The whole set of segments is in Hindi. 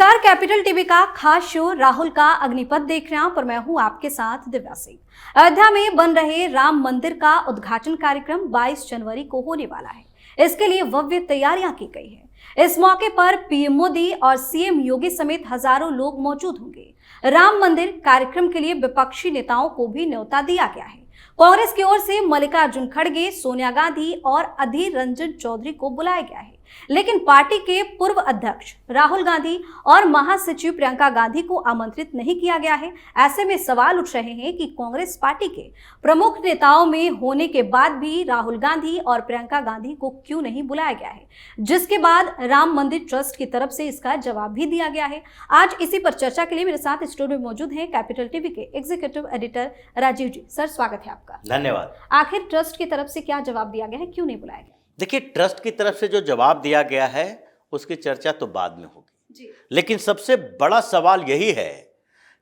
नमस्कार, कैपिटल टीवी का खास शो राहुल का अग्निपथ देख रहे हैं पर मैं हूं आपके साथ दिव्या सिंह। अयोध्या में बन रहे राम मंदिर का उद्घाटन कार्यक्रम 22 जनवरी को होने वाला है। इसके लिए भव्य तैयारियां की गई है। इस मौके पर पीएम मोदी और सीएम योगी समेत हजारों लोग मौजूद होंगे। राम मंदिर कार्यक्रम के लिए विपक्षी नेताओं को भी न्योता दिया गया है। कांग्रेस की ओर से मल्लिकार्जुन खड़गे, सोनिया गांधी और अधीर रंजन चौधरी को बुलाया गया है, लेकिन पार्टी के पूर्व अध्यक्ष राहुल गांधी और महासचिव प्रियंका गांधी को आमंत्रित नहीं किया गया है। ऐसे में सवाल उठ रहे हैं कि कांग्रेस पार्टी के प्रमुख नेताओं में होने के बाद भी राहुल गांधी और प्रियंका गांधी को क्यों नहीं बुलाया गया है, जिसके बाद राम मंदिर ट्रस्ट की तरफ से इसका जवाब भी दिया गया है। आज इसी पर चर्चा के लिए मेरे साथ स्टूडियो में मौजूद हैं कैपिटल टीवी के एग्जीक्यूटिव एडिटर राजीव जी। सर, स्वागत है आपका। धन्यवाद। आखिर ट्रस्ट की तरफ से क्या जवाब दिया गया है, क्यों नहीं बुलाया गया? देखिए, ट्रस्ट की तरफ से जो जवाब दिया गया है उसकी चर्चा तो बाद में होगी जी। लेकिन सबसे बड़ा सवाल यही है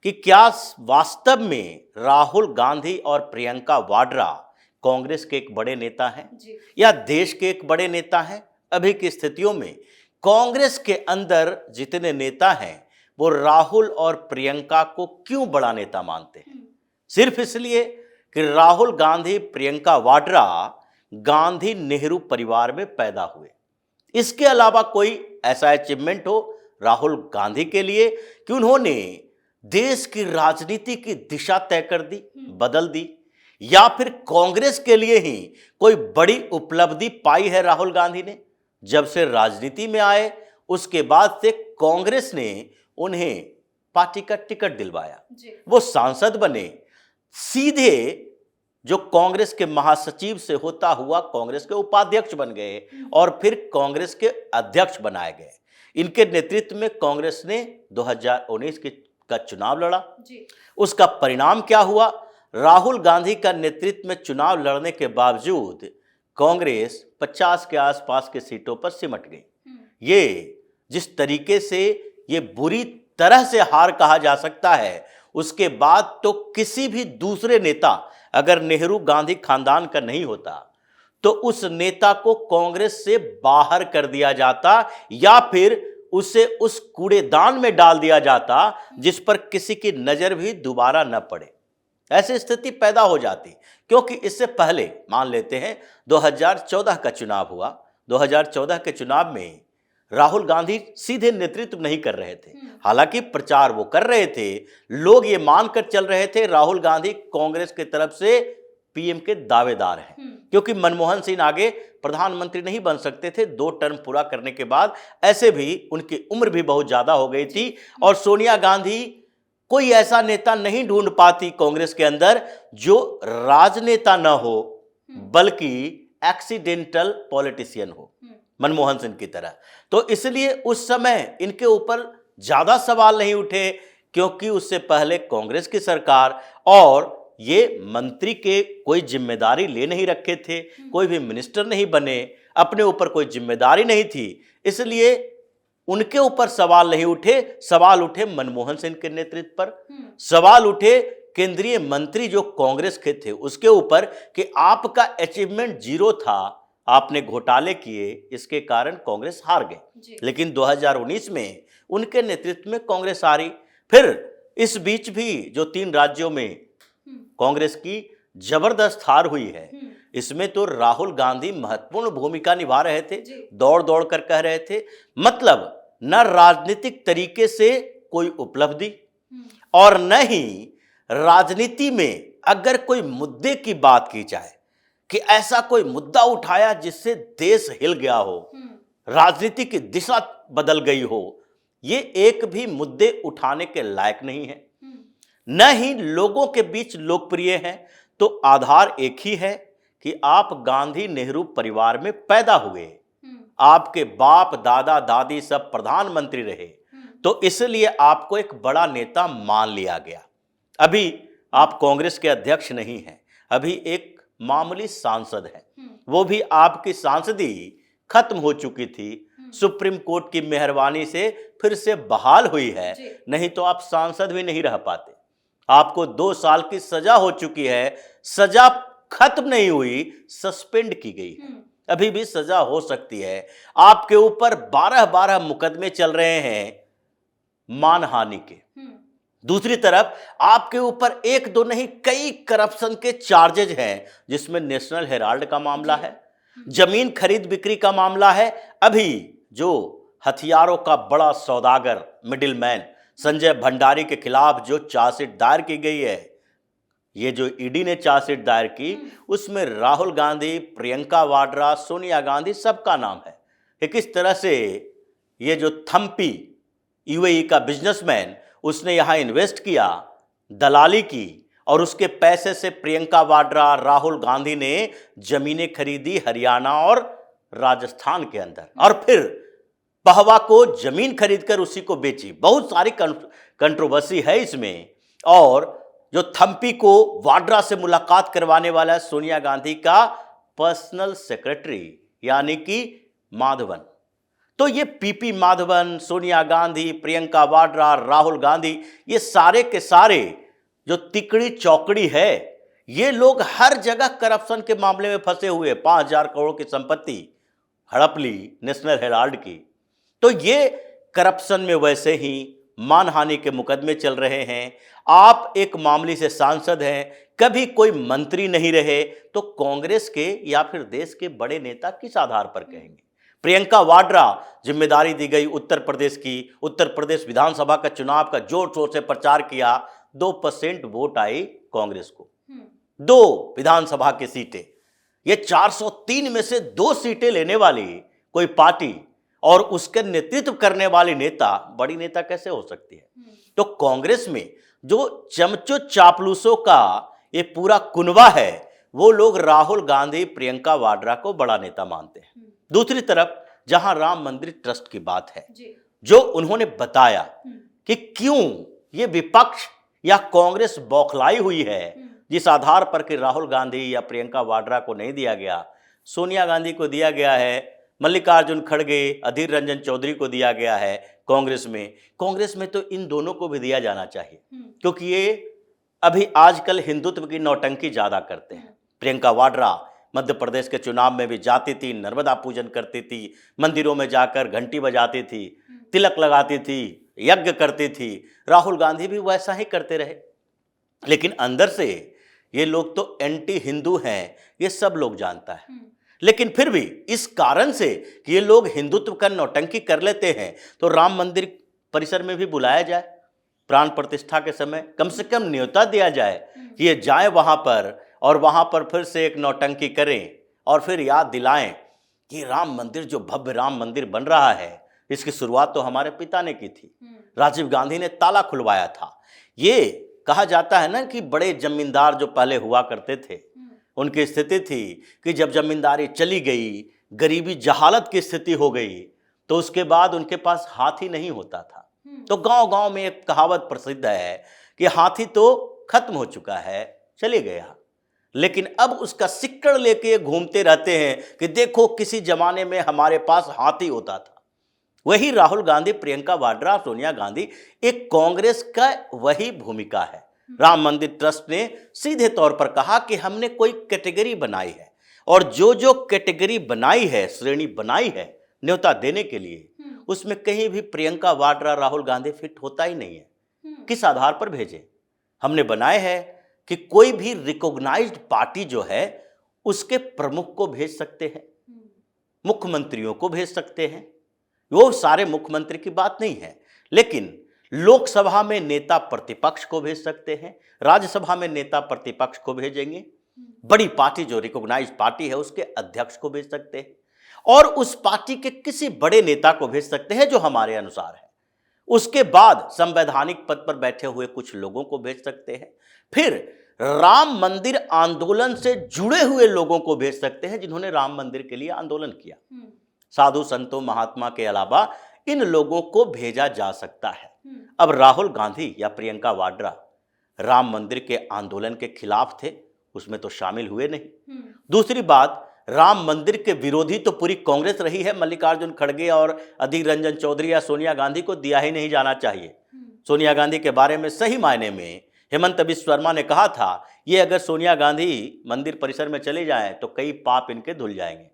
कि क्या वास्तव में राहुल गांधी और प्रियंका वाड्रा कांग्रेस के एक बड़े नेता हैं या देश के एक बड़े नेता हैं? अभी की स्थितियों में कांग्रेस के अंदर जितने नेता हैं वो राहुल और प्रियंका को क्यों बड़ा नेता मानते हैं? सिर्फ इसलिए कि राहुल गांधी, प्रियंका वाड्रा गांधी नेहरू परिवार में पैदा हुए। इसके अलावा कोई ऐसा अचीवमेंट हो राहुल गांधी के लिए कि उन्होंने देश की राजनीति की दिशा तय कर दी, बदल दी, या फिर कांग्रेस के लिए ही कोई बड़ी उपलब्धि पाई है राहुल गांधी ने? जब से राजनीति में आए उसके बाद से कांग्रेस ने उन्हें पार्टी का टिकट दिलवाया, वो सांसद बने, सीधे जो कांग्रेस के महासचिव से होता हुआ कांग्रेस के उपाध्यक्ष बन गए और फिर कांग्रेस के अध्यक्ष बनाए गए। इनके नेतृत्व में कांग्रेस ने 2019 का चुनाव लड़ा जी। उसका परिणाम क्या हुआ? राहुल गांधी का नेतृत्व में चुनाव लड़ने के बावजूद कांग्रेस 50 के आसपास के सीटों पर सिमट गई। ये जिस तरीके से ये बुरी तरह से हार कहा जा सकता है, उसके बाद तो किसी भी दूसरे नेता, अगर नेहरू गांधी खानदान का नहीं होता तो उस नेता को कांग्रेस से बाहर कर दिया जाता या फिर उसे उस कूड़ेदान में डाल दिया जाता जिस पर किसी की नजर भी दोबारा न पड़े। ऐसी स्थिति पैदा हो जाती, क्योंकि इससे पहले मान लेते हैं 2014 का चुनाव हुआ। 2014 के चुनाव में राहुल गांधी सीधे नेतृत्व नहीं कर रहे थे, हालांकि प्रचार वो कर रहे थे। लोग ये मानकर चल रहे थे राहुल गांधी कांग्रेस की तरफ से पीएम के दावेदार हैं, क्योंकि मनमोहन सिंह आगे प्रधानमंत्री नहीं बन सकते थे 2 टर्म पूरा करने के बाद। ऐसे भी उनकी उम्र भी बहुत ज्यादा हो गई थी और सोनिया गांधी कोई ऐसा नेता नहीं ढूंढ पाती कांग्रेस के अंदर जो राजनेता न हो बल्कि एक्सीडेंटल पॉलिटिशियन हो, मनमोहन सिंह की तरह। तो इसलिए उस समय इनके ऊपर ज्यादा सवाल नहीं उठे, क्योंकि उससे पहले कांग्रेस की सरकार और ये मंत्री के कोई जिम्मेदारी ले नहीं रखे थे, कोई भी मिनिस्टर नहीं बने, अपने ऊपर कोई जिम्मेदारी नहीं थी, इसलिए उनके ऊपर सवाल नहीं उठे। सवाल उठे मनमोहन सिंह के नेतृत्व पर, सवाल उठे केंद्रीय मंत्री जो कांग्रेस के थे उसके ऊपर कि आपका अचीवमेंट 0 था, आपने घोटाले किए, इसके कारण कांग्रेस हार गए। लेकिन 2019 में उनके नेतृत्व में कांग्रेस हारी। फिर इस बीच भी जो 3 राज्यों में कांग्रेस की जबरदस्त हार हुई है, इसमें तो राहुल गांधी महत्वपूर्ण भूमिका निभा रहे थे, दौड़ दौड़ कर कह रहे थे। मतलब न राजनीतिक तरीके से कोई उपलब्धि और न ही राजनीति में अगर कोई मुद्दे की बात की जाए कि ऐसा कोई मुद्दा उठाया जिससे देश हिल गया हो, राजनीति की दिशा बदल गई हो, ये एक भी मुद्दे उठाने के लायक नहीं है, न ही लोगों के बीच लोकप्रिय हैं। तो आधार एक ही है कि आप गांधी नेहरू परिवार में पैदा हुए, आपके बाप दादा दादी सब प्रधानमंत्री रहे, तो इसलिए आपको एक बड़ा नेता मान लिया गया। अभी आप कांग्रेस के अध्यक्ष नहीं हैं, अभी एक मामूली सांसद है, वो भी आपकी सांसदी खत्म हो चुकी थी, सुप्रीम कोर्ट की मेहरबानी से फिर से बहाल हुई है, नहीं तो आप सांसद भी नहीं रह पाते। आपको 2 साल की सजा हो चुकी है, सजा खत्म नहीं हुई, सस्पेंड की गई है, अभी भी सजा हो सकती है। आपके ऊपर 12-12 मुकदमे चल रहे हैं, मानहानि के, दूसरी तरफ आपके ऊपर एक दो नहीं कई करप्शन के चार्जेज हैं, जिसमें नेशनल हेराल्ड का मामला है, जमीन खरीद बिक्री का मामला है, अभी जो हथियारों का बड़ा सौदागर मिडिलमैन संजय भंडारी के खिलाफ जो चार्जशीट दायर की गई है, ये जो ईडी ने चार्जशीट दायर की, उसमें राहुल गांधी, प्रियंका वाड्रा, सोनिया गांधी सबका नाम है कि किस तरह से ये जो थम्पी यूएई का बिजनेसमैन, उसने यहां इन्वेस्ट किया, दलाली की, और उसके पैसे से प्रियंका वाड्रा, राहुल गांधी ने जमीनें खरीदी हरियाणा और राजस्थान के अंदर, और फिर पहवा को जमीन खरीदकर उसी को बेची। बहुत सारी कंट्रोवर्सी है इसमें। और जो थम्पी को वाड्रा से मुलाकात करवाने वाला है सोनिया गांधी का पर्सनल सेक्रेटरी यानी कि माधवन। तो ये पीपी माधवन, सोनिया गांधी, प्रियंका वाड्रा, राहुल गांधी, ये सारे के सारे जो तिकड़ी चौकड़ी है, ये लोग हर जगह करप्शन के मामले में फंसे हुए। 5,000 करोड़ की संपत्ति हड़प ली नेशनल हेराल्ड की। तो ये करप्शन में वैसे ही मानहानि के मुकदमे चल रहे हैं। आप एक मामूली से सांसद हैं, कभी कोई मंत्री नहीं रहे, तो कांग्रेस के या फिर देश के बड़े नेता किस आधार पर कहेंगे? प्रियंका वाड्रा, जिम्मेदारी दी गई उत्तर प्रदेश की, उत्तर प्रदेश विधानसभा का चुनाव का जोर शोर से प्रचार किया, 2% वोट आई कांग्रेस को, 2 विधानसभा की सीटें। ये 403 में से 2 सीटें लेने वाली कोई पार्टी और उसके नेतृत्व करने वाली नेता बड़ी नेता कैसे हो सकती है? तो कांग्रेस में जो चमचो चापलूसों का ये पूरा कुनबा है, वो लोग राहुल गांधी, प्रियंका वाड्रा को बड़ा नेता मानते हैं। दूसरी तरफ जहां राम मंदिर ट्रस्ट की बात है, जो उन्होंने बताया कि क्यों ये विपक्ष या कांग्रेस बौखलाई हुई है, जिस आधार पर कि राहुल गांधी या प्रियंका वाड्रा को नहीं दिया गया, सोनिया गांधी को दिया गया है, मल्लिकार्जुन खड़गे, अधीर रंजन चौधरी को दिया गया है कांग्रेस में तो इन दोनों को भी दिया जाना चाहिए, क्योंकि ये अभी आजकल हिंदुत्व की नौटंकी ज्यादा करते हैं। प्रियंका वाड्रा मध्य प्रदेश के चुनाव में भी जाती थी, नर्मदा पूजन करती थी, मंदिरों में जाकर घंटी बजाती थी, तिलक लगाती थी, यज्ञ करती थी। राहुल गांधी भी वैसा ही करते रहे, लेकिन अंदर से ये लोग तो एंटी हिंदू हैं, ये सब लोग जानता है। लेकिन फिर भी इस कारण से कि ये लोग हिंदुत्व का नौटंकी कर लेते हैं, तो राम मंदिर परिसर में भी बुलाया जाए, प्राण प्रतिष्ठा के समय कम से कम न्योता दिया जाए कि ये जाए वहां पर, और वहां पर फिर से एक नौटंकी करें और फिर याद दिलाएं कि राम मंदिर, जो भव्य राम मंदिर बन रहा है, इसकी शुरुआत तो हमारे पिता ने की थी, राजीव गांधी ने ताला खुलवाया था। ये कहा जाता है ना कि बड़े जमींदार जो पहले हुआ करते थे, उनकी स्थिति थी कि जब जमींदारी चली गई, गरीबी जहालत की स्थिति हो गई, तो उसके बाद उनके पास हाथी नहीं होता था। तो गांव गांव में एक कहावत प्रसिद्ध है कि हाथी तो खत्म हो चुका है, चले गया, लेकिन अब उसका सिक्कड़ लेके घूमते रहते हैं कि देखो किसी जमाने में हमारे पास हाथी होता था। वही राहुल गांधी, प्रियंका वाड्रा, सोनिया गांधी, एक कांग्रेस का वही भूमिका है। राम मंदिर ट्रस्ट ने सीधे तौर पर कहा कि हमने कोई कैटेगरी बनाई है, और जो जो कैटेगरी बनाई है, श्रेणी बनाई है न्योता देने के लिए, उसमें कहीं भी प्रियंका वाड्रा, राहुल गांधी फिट होता ही नहीं है। किस आधार पर भेजे? हमने बनाए हैं कि कोई भी रिकॉग्नाइज्ड पार्टी जो है उसके प्रमुख को भेज सकते हैं, मुख्यमंत्रियों को भेज सकते हैं। वो सारे मुख्यमंत्री की बात नहीं है, लेकिन लोकसभा में नेता प्रतिपक्ष को भेज सकते हैं, राज्यसभा में नेता प्रतिपक्ष को भेजेंगे, बड़ी पार्टी जो रिकॉग्नाइज्ड पार्टी है उसके अध्यक्ष को भेज सकते हैं, और उस पार्टी के किसी बड़े नेता को भेज सकते हैं जो हमारे अनुसार है। उसके बाद संवैधानिक पद पर बैठे हुए कुछ लोगों को भेज सकते हैं, फिर राम मंदिर आंदोलन से जुड़े हुए लोगों को भेज सकते हैं जिन्होंने राम मंदिर के लिए आंदोलन किया। साधु संतों, महात्मा के अलावा इन लोगों को भेजा जा सकता है। अब राहुल गांधी या प्रियंका वाड्रा राम मंदिर के आंदोलन के खिलाफ थे, उसमें तो शामिल हुए नहीं। दूसरी बात, राम मंदिर के विरोधी तो पूरी कांग्रेस रही है। मल्लिकार्जुन खड़गे और अधीर रंजन चौधरी या सोनिया गांधी को दिया ही नहीं जाना चाहिए। सोनिया गांधी के बारे में सही मायने में हेमंत बिस्वा शर्मा ने कहा था, ये अगर सोनिया गांधी मंदिर परिसर में चले जाएं तो कई पाप इनके धुल जाएंगे,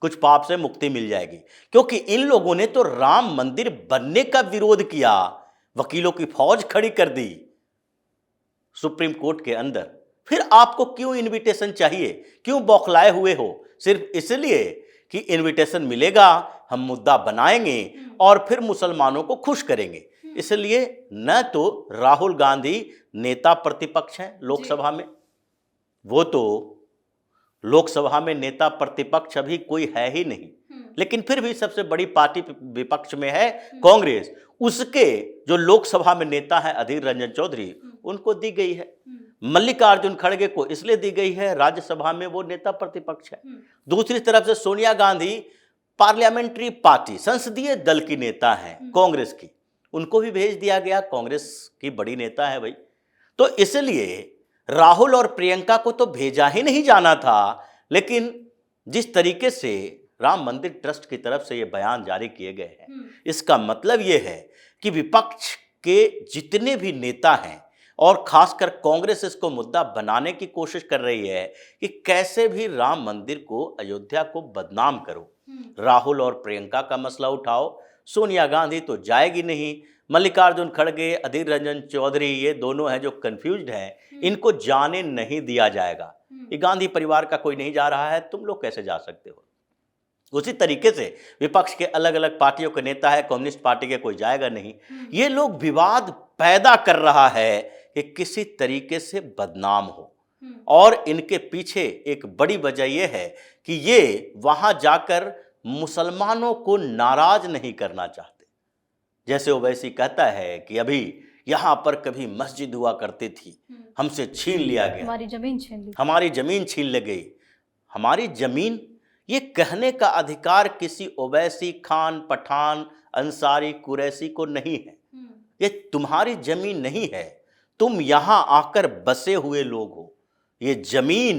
कुछ पाप से मुक्ति मिल जाएगी, क्योंकि इन लोगों ने तो राम मंदिर बनने का विरोध किया, वकीलों की फौज खड़ी कर दी सुप्रीम कोर्ट के अंदर, फिर आपको क्यों इनविटेशन चाहिए? क्यों बौखलाए हुए हो? सिर्फ इसलिए कि इनविटेशन मिलेगा, हम मुद्दा बनाएंगे और फिर मुसलमानों को खुश करेंगे। इसलिए न तो राहुल गांधी नेता प्रतिपक्ष हैं लोकसभा में, वो तो लोकसभा में नेता प्रतिपक्ष अभी कोई है ही नहीं, लेकिन फिर भी सबसे बड़ी पार्टी विपक्ष में है कांग्रेस। उसके जो लोकसभा में नेता है अधीर रंजन चौधरी, उनको दी गई है। मल्लिकार्जुन खड़गे को इसलिए दी गई है, राज्यसभा में वो नेता प्रतिपक्ष है। दूसरी तरफ से सोनिया गांधी पार्लियामेंट्री पार्टी, संसदीय दल की नेता है कांग्रेस की, उनको भी भेज दिया गया, कांग्रेस की बड़ी नेता है भाई। तो इसलिए राहुल और प्रियंका को तो भेजा ही नहीं जाना था, लेकिन जिस तरीके से राम मंदिर ट्रस्ट की तरफ से ये बयान जारी किए गए हैं, इसका मतलब ये है कि विपक्ष के जितने भी नेता हैं और खासकर कांग्रेस इसको मुद्दा बनाने की कोशिश कर रही है कि कैसे भी राम मंदिर को, अयोध्या को बदनाम करो। राहुल और प्रियंका का मसला उठाओ, सोनिया गांधी तो जाएगी नहीं, मल्लिकार्जुन खड़गे, अधीर रंजन चौधरी, ये दोनों हैं जो कंफ्यूज्ड हैं, इनको जाने नहीं दिया जाएगा। ये गांधी परिवार का कोई नहीं जा रहा है, तुम लोग कैसे जा सकते हो? उसी तरीके से विपक्ष के अलग अलग पार्टियों के नेता है, कम्युनिस्ट पार्टी के कोई जाएगा नहीं। ये लोग विवाद पैदा कर रहा है कि किसी तरीके से बदनाम हो, और इनके पीछे एक बड़ी वजह यह है कि ये वहां जाकर मुसलमानों को नाराज नहीं करना चाहते। जैसे ओवैसी कहता है कि अभी यहां पर कभी मस्जिद हुआ करती थी, हमसे छीन लिया गया, हमारी जमीन छीन ली, हमारी जमीन छीन ली गई। हमारी जमीन, ये कहने का अधिकार किसी ओवैसी, खान, पठान, अंसारी, कुरैशी को नहीं है। ये तुम्हारी जमीन नहीं है, तुम यहां आकर बसे हुए लोग हो। ये जमीन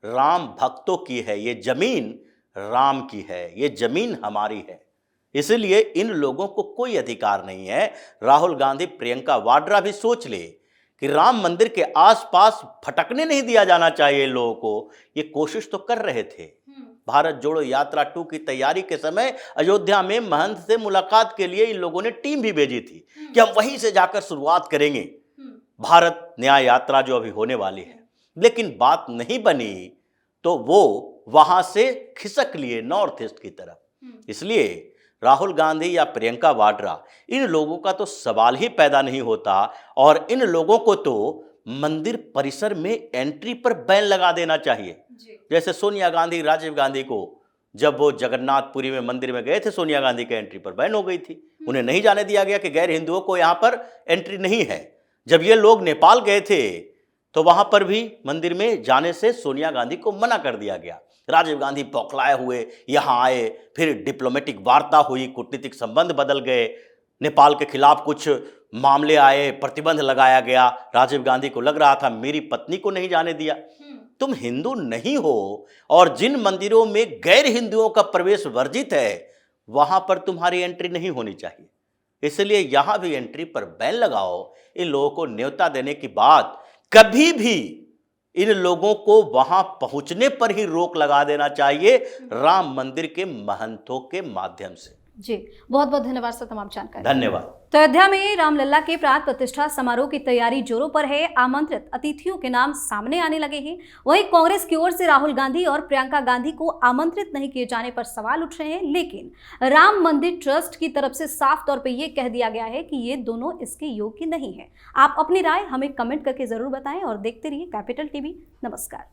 राम भक्तों की है, ये जमीन राम की है, ये जमीन हमारी है। इसलिए इन लोगों को कोई अधिकार नहीं है। राहुल गांधी, प्रियंका वाड्रा भी सोच ले कि राम मंदिर के आसपास भटकने नहीं दिया जाना चाहिए लोगों को। ये कोशिश तो कर रहे थे। भारत जोड़ो यात्रा 2 की तैयारी के समय अयोध्या में महंत से मुलाकात के लिए इन लोगों ने टीम भी भेजी थी कि हम वहीं से जाकर शुरुआत करेंगे भारत न्याय यात्रा जो अभी होने वाली है। लेकिन बात नहीं बनी तो वो वहां से खिसक लिए नॉर्थ ईस्ट की तरफ। इसलिए राहुल गांधी या प्रियंका वाड्रा, इन लोगों का तो सवाल ही पैदा नहीं होता, और इन लोगों को तो मंदिर परिसर में एंट्री पर बैन लगा देना चाहिए। जैसे सोनिया गांधी, राजीव गांधी को जब वो जगन्नाथपुरी में मंदिर में गए थे, सोनिया गांधी के एंट्री पर बैन हो गई थी, उन्हें नहीं जाने दिया गया कि गैर हिंदुओं को यहाँ पर एंट्री नहीं है। जब ये लोग नेपाल गए थे तो वहां पर भी मंदिर में जाने से सोनिया गांधी को मना कर दिया गया। राजीव गांधी बौखलाए हुए यहाँ आए, फिर डिप्लोमेटिक वार्ता हुई, कूटनीतिक संबंध बदल गए, नेपाल के खिलाफ कुछ मामले आए, प्रतिबंध लगाया गया। राजीव गांधी को लग रहा था मेरी पत्नी को नहीं जाने दिया। तुम हिंदू नहीं हो, और जिन मंदिरों में गैर हिंदुओं का प्रवेश वर्जित है वहां पर तुम्हारी एंट्री नहीं होनी चाहिए। इसलिए यहां भी एंट्री पर बैन लगाओ। इन लोगों को न्योता देने की बात, कभी भी इन लोगों को वहां पहुंचने पर ही रोक लगा देना चाहिए राम मंदिर के महंतों के माध्यम से। जी, बहुत बहुत धन्यवाद सर तमाम जानकारी। धन्यवाद। तो अयोध्या में रामलला के प्राण प्रतिष्ठा समारोह की तैयारी जोरों पर है। आमंत्रित अतिथियों के नाम सामने आने लगे हैं। वहीं कांग्रेस की ओर से राहुल गांधी और प्रियंका गांधी को आमंत्रित नहीं किए जाने पर सवाल उठ रहे हैं, लेकिन राम मंदिर ट्रस्ट की तरफ से साफ तौर पर यह कह दिया गया है कि ये दोनों इसके योग्य नहीं है। आप अपनी राय हमें कमेंट करके जरूर बताएं और देखते रहिए कैपिटल टीवी। नमस्कार।